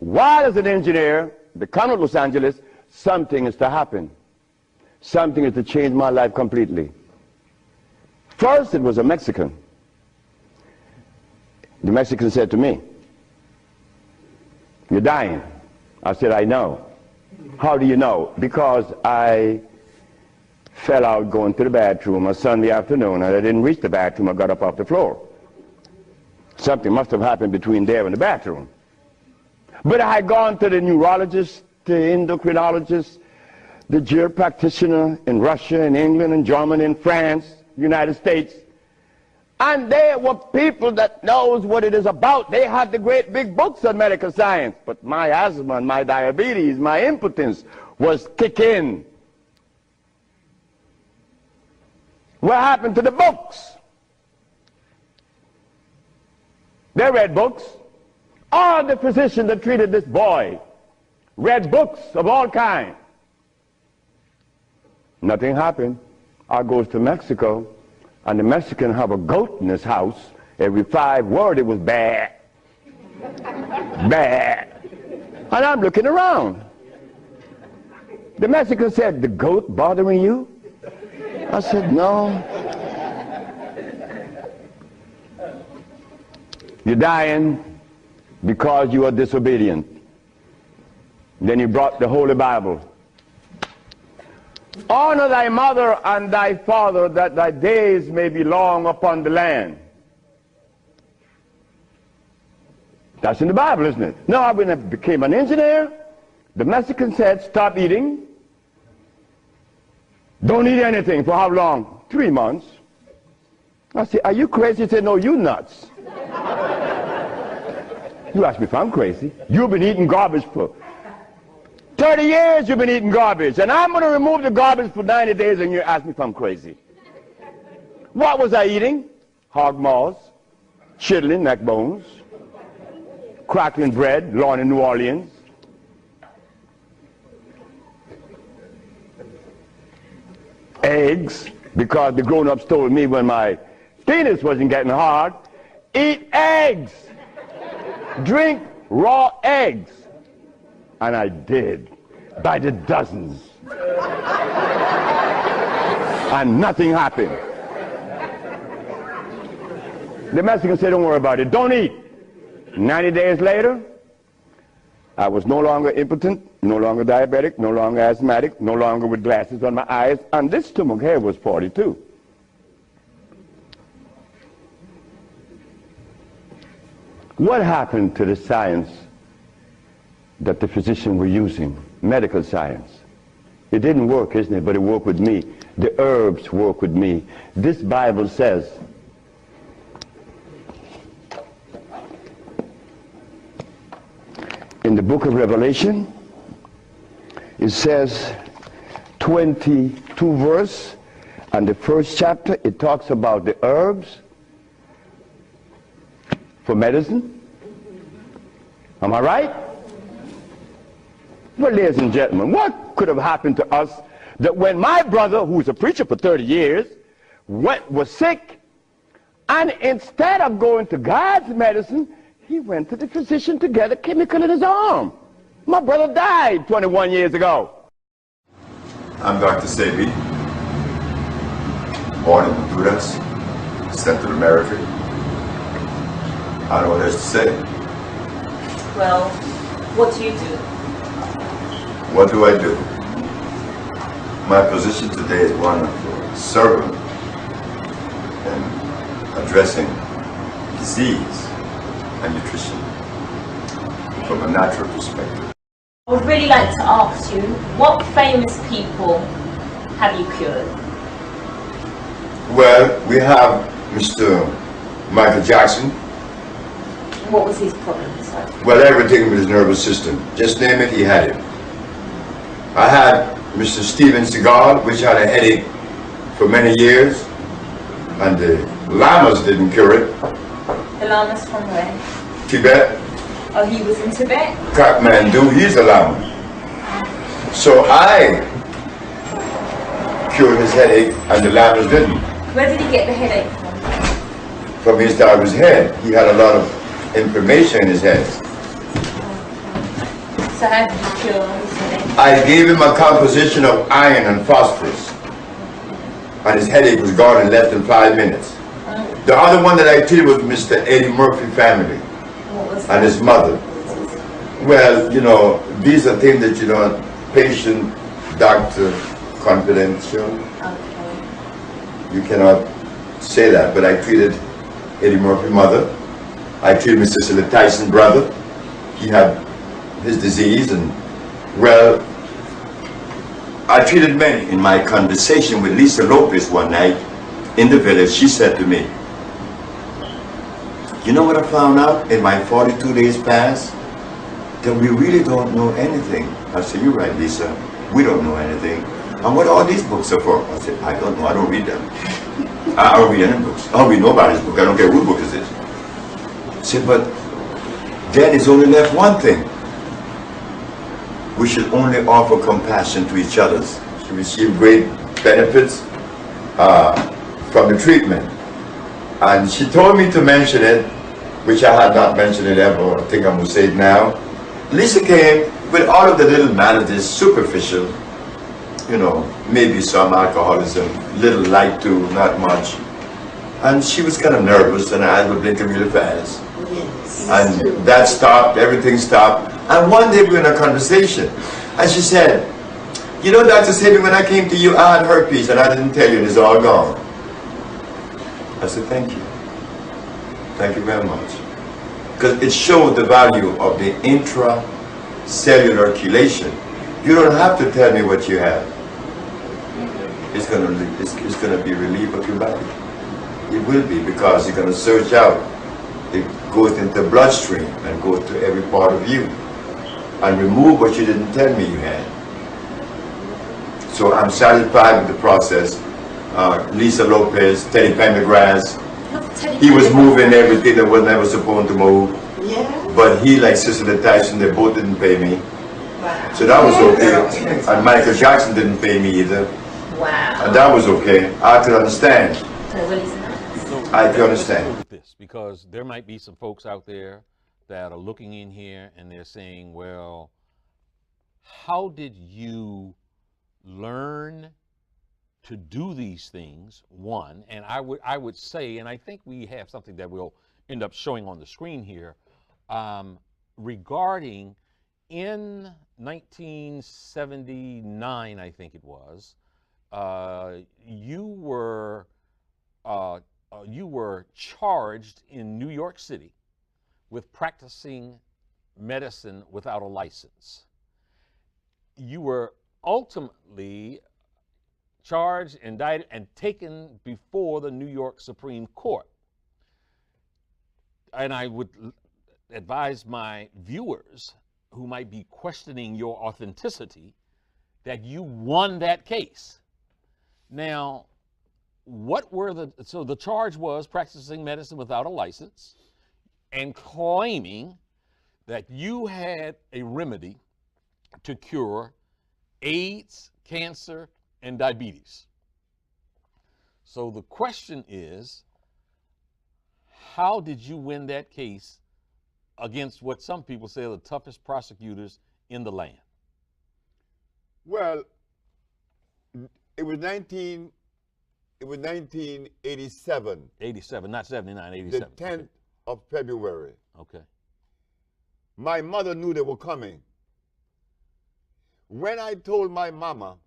while as an engineer, the county of Los Angeles, something is to happen. Something is to change my life completely. First, it was a Mexican. The Mexican said to me, "You're dying." I said, "I know." "How do you know?" "Because I fell out going to the bathroom on Sunday afternoon, and I didn't reach the bathroom. I got up off the floor. Something must have happened between there and the bathroom." But I had gone to the neurologist, the endocrinologist, the GER practitioner in Russia, in England, in Germany, in France, United States. And they were people that knows what it is about. They had the great big books on medical science. But my asthma and my diabetes, my impotence was kicking. What happened to the books? They read books. All the physicians that treated this boy read books of all kinds. Nothing happened. I goes to Mexico, and the Mexican have a goat in his house. Every 5 words it was bad, bad. And I'm looking around. The Mexican said, "The goat bothering you?" I said, "No." "You're dying because you are disobedient." Then he brought the Holy Bible. "Honor thy mother and thy father, that thy days may be long upon the land." That's in the Bible, isn't it? Now, when I became an engineer, the Mexican said, "Stop eating. Don't eat anything." "For how long?" 3 months. I said, "Are you crazy?" He said, "No, you nuts." You ask me if I'm crazy. You've been eating garbage for 30 years. You've been eating garbage, and I'm going to remove the garbage for 90 days, and you ask me if I'm crazy. What was I eating? Hog maws, chitlin, neck bones, crackling bread, lawn in New Orleans. Eggs, because the grown-ups told me when my penis wasn't getting hard, eat eggs, drink raw eggs. And I did, by the dozens. And nothing happened. The Mexican said, "Don't worry about it, don't eat." 90 days later, I was no longer impotent, no longer diabetic, no longer asthmatic, no longer with glasses on my eyes, and this stomach hair was 42. What happened to the science that the physicians were using, medical science? It didn't work, isn't it? But it worked with me. The herbs work with me. This Bible says, in the book of Revelation, it says 22 verse, and the first chapter, it talks about the herbs for medicine. Am I right? Well, ladies and gentlemen, what could have happened to us that when my brother, who was a preacher for 30 years, was sick, and instead of going to God's medicine, he went to the physician to get a chemical in his arm. My brother died 21 years ago. I'm Dr. Sebi, born in Honduras, Central America. I don't know what else to say. Well, what do you do? What do I do? My position today is one of serving and addressing disease and nutrition from a natural perspective. I would really like to ask you, what famous people have you cured? Well, we have Mr. Michael Jackson. What was his problem? Well, everything with his nervous system. Just name it, he had it. I had Mr. Steven Seagal, which had a headache for many years, and the llamas didn't cure it. The llamas from where? Tibet. Oh, he was in Tibet? Kathmandu, he's a llama. So I cured his headache, and the llamas didn't. Where did he get the headache from? From his head. He had a lot of inflammation in his head. So how did you cure his headache? I gave him a composition of iron and phosphorus, and his headache was gone in less than 5 minutes. The other one that I treated was Mr. Eddie Murphy family and his mother. Well, you know, these are things that, you know, patient, doctor, confidential. Okay. You cannot say that, but I treated Eddie Murphy's mother. I treated Mr. Cecily Tyson's brother. He had his disease, and well, I treated many. In my conversation with Lisa Lopez one night in the village, she said to me, you know what I found out in my 42 days past? That we really don't know anything. I said, you're right, Lisa. We don't know anything. And what all these books are for? I said, I don't know. I don't read them. I don't read any books. I don't read nobody's book. I don't care whose book is this. I said, but then it's only left one thing. We should only offer compassion to each other. She received great benefits from the treatment. And she told me to mention it, which I had not mentioned it ever. I think I'm going to say it now. Lisa came with all of the little maladies, superficial, you know, maybe some alcoholism, little light too, not much. And she was kind of nervous, and her eyes were blinking really fast. Yes. And that stopped, everything stopped. And one day we were in a conversation, and she said, you know, Dr. Sebi, when I came to you, I had herpes, and I didn't tell you, and it's all gone. I said, thank you. Thank you very much. Because it showed the value of the intracellular chelation. You don't have to tell me what you have. It's going to be relief of your body. It will be, because you're going to search out. It goes into the bloodstream and goes to every part of you and remove what you didn't tell me you had. So I'm satisfied with the process. Lisa Lopez, Teddy Pendergrass, he was moving everything that was never supposed to move. Yeah. But he, like Cecily Tyson, they both didn't pay me. Wow. So that was okay. And Michael Jackson didn't pay me either. Wow. And that was okay. I could understand. So I can understand. This, because there might be some folks out there that are looking in here and they're saying, well, how did you learn to do these things, one? And I would say, and I think we have something that we'll end up showing on the screen here, regarding in 1979, I think it was, you were charged in New York City with practicing medicine without a license. You were ultimately charged, indicted, and taken before the New York Supreme Court. And I would advise my viewers who might be questioning your authenticity that you won that case. Now, so the charge was practicing medicine without a license and claiming that you had a remedy to cure AIDS, cancer, and diabetes. So the question is, how did you win that case against what some people say are the toughest prosecutors in the land? Well, it was 1987. 87, not 79, 87. The 10th of February. Okay. My mother knew they were coming. When I told my mama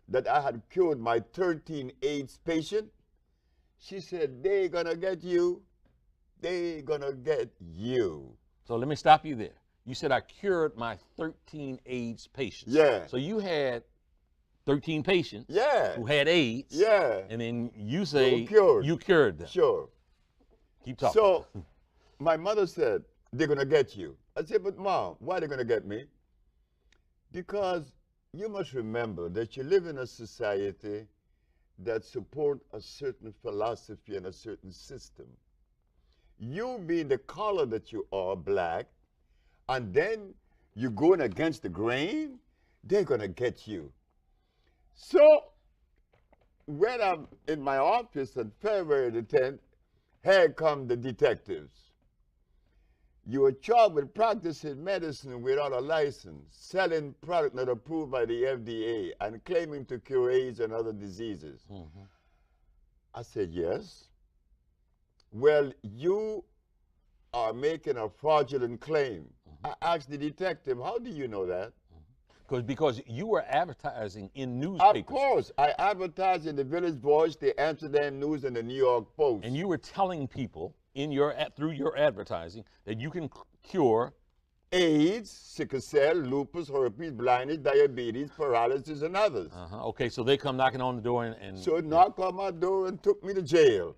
that I had cured my 13 AIDS patient, she said, they're gonna get you. They're gonna get you. So let me stop you there. You said I cured my 13 AIDS patients. Yeah. So you had 13 patients, yeah, who had AIDS. Yeah. And then you say you cured them. Sure. Keep talking. So my mother said, they're gonna get you. I said, but Mom, why are they gonna get me? Because you must remember that you live in a society that support a certain philosophy and a certain system. You being the color that you are, black, and then you're going against the grain, they're gonna get you. So when I'm in my office on February the 10th, here come the detectives. You are charged with practicing medicine without a license, selling product not approved by the FDA, and claiming to cure AIDS and other diseases. I said, yes. Well, you are making a fraudulent claim. I asked the detective, how do you know that? Because you were advertising in newspapers. Of course. I advertised in the Village Voice, the Amsterdam News, and the New York Post. And you were telling people through your advertising that you can cure AIDS, sickle cell, lupus, herpes, blindness, diabetes, paralysis, and others. Okay, so they come knocking on the door and So knocked on my door and took me to jail.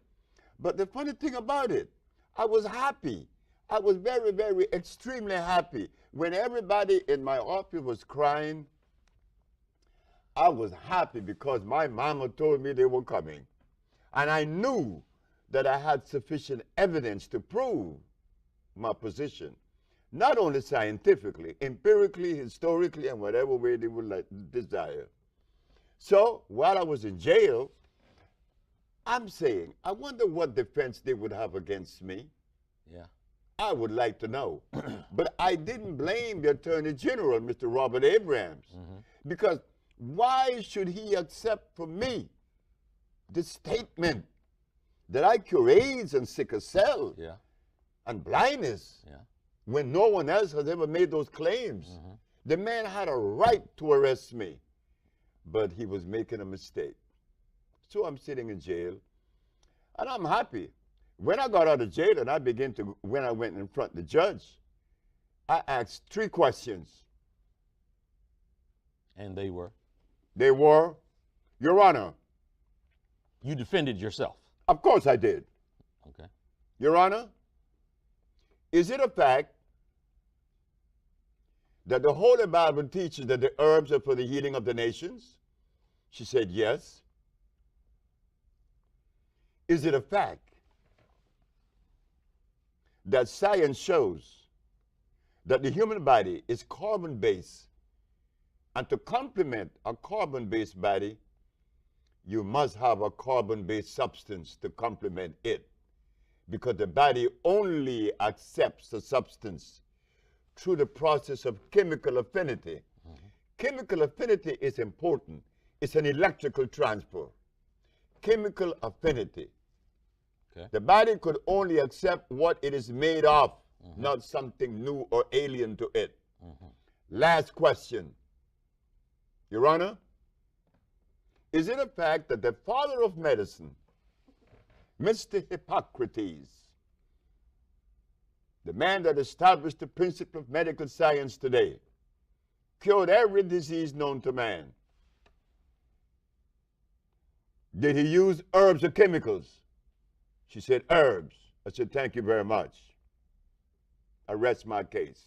But the funny thing about it, I was happy. I was very, very, extremely happy. When everybody in my office was crying, I was happy because my mama told me they were coming. And I knew that I had sufficient evidence to prove my position. Not only scientifically, empirically, historically, and whatever way they would desire. So while I was in jail, I'm saying, I wonder what defense they would have against me. Yeah. I would like to know. But I didn't blame the Attorney General, Mr. Robert Abrams, because why should he accept from me the statement that I cure AIDS and sickle cell and blindness when no one else has ever made those claims? The man had a right to arrest me, but he was making a mistake. So I'm sitting in jail, and I'm happy. When I got out of jail and when I went in front of the judge, I asked 3 questions. And they were? They were, Your Honor. You defended yourself? Of course I did. Okay. Your Honor, is it a fact that the Holy Bible teaches that the herbs are for the healing of the nations? She said, yes. Is it a fact that science shows that the human body is carbon-based, and to complement a carbon-based body, you must have a carbon-based substance to complement it, because the body only accepts the substance through the process of chemical affinity. Chemical affinity is important. It's an electrical transfer. Chemical affinity. Okay. The body could only accept what it is made of, not something new or alien to it. Last question. Your Honor, is it a fact that the father of medicine, Mr. Hippocrates, the man that established the principle of medical science today, cured every disease known to man? Did he use herbs or chemicals? She said, herbs. I said, thank you very much. I rest my case.